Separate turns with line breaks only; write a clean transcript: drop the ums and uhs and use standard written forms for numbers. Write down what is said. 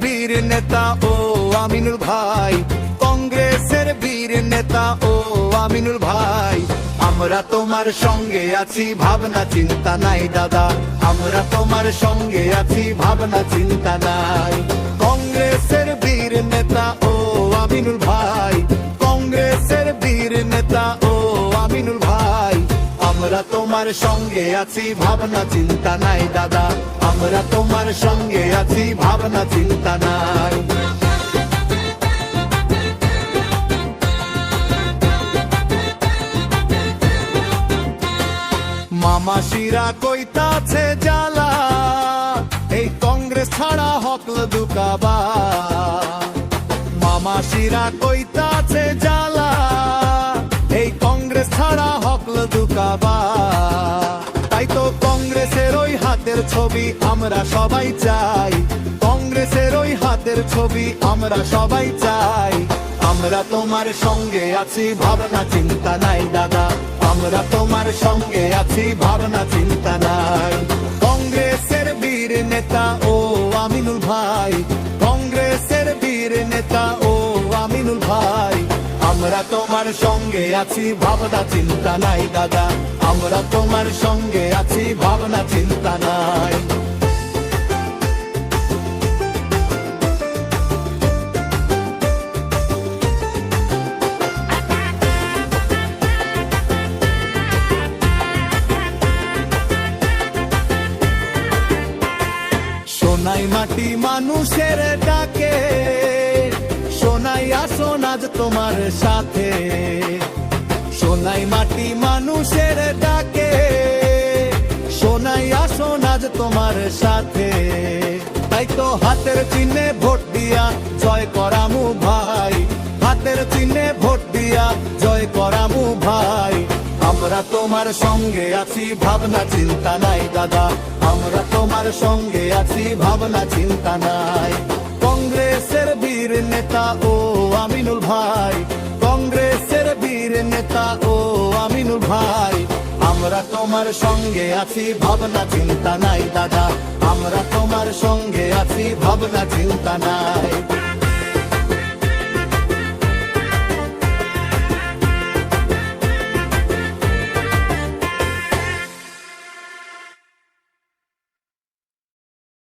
বীর নেতা ও আমিনুল ভাই, কংগ্রেসের বীর নেতা ও আমিনুল ভাই। আমরা তোমার সঙ্গে আছি, ভাবনা চিন্তা নাই দাদা, আমরা তোমার সঙ্গে আছি, ভাবনা চিন্তা নাই। কংগ্রেসের বীর নেতা ও আমিনুল ভাই, কংগ্রেসের বীর নেতা ও আমিনুল ভাই। আমরা তোমার সঙ্গে আছি, ভাবনা চিন্তা নাই দাদা, আমরা তোমার সঙ্গে আছি, ভাবনা চিন্তা নাই। মামাসিরা কইতাছে জ্বালা, এই কংগ্রেস ছাড়া হকল দুকাবা। মামাসিরা কইতাছে জ্বালা, এই কংগ্রেস ছাড়া হকল দুকাবা। তাই তো কংগ্রেসের ওই হাতের ছবি আমরা সবাই চাই, কংগ্রেসের ওই হাতের ছবি আমরা সবাই চাই। আমরা তোমার সঙ্গে আছি, ভাবনা চিন্তা নাই দাদা, আমরা তোমার সঙ্গে আছি, ভাবনা চিন্তা নাই। কংগ্রেসের বীর নেতা ও আমিনুল ভাই, কংগ্রেসের বীর নেতা ও আমিনুল ভাই। আমরা তোমার সঙ্গে আছি, ভাবনা চিন্তা নাই দাদা, আমরা তোমার সঙ্গে আছি, ভাবনা চিন্তা নাই। সোনাই মাটি মানুষের ডাকে, সোনাই আসন আজ তোমার সাথে। সোনাই মাটি মানুষের ডাকে, সোনাই আসন আজ তোমার সাথে। তাই তো হাতের চিহ্নে ভোট দিয়া জয় করামু ভাই, হাতের চিহ্নে ভোট দিয়া জয় করামু ভাই। আমরা তোমার সঙ্গে আছি, ভাবনা চিন্তা নাই দাদা, আমরা তোমার সঙ্গে আছি, ভাবনা চিন্তা নাই। কংগ্রেসের বীর নেতা ও আমিনুল ভাই, কংগ্রেসের বীর নেতা ও আমিনুল ভাই। আমরা তোমার সঙ্গে আছি, ভাবনা চিন্তা নাই দাদা, আমরা তোমার সঙ্গে আছি, ভাবনা চিন্তা নাই।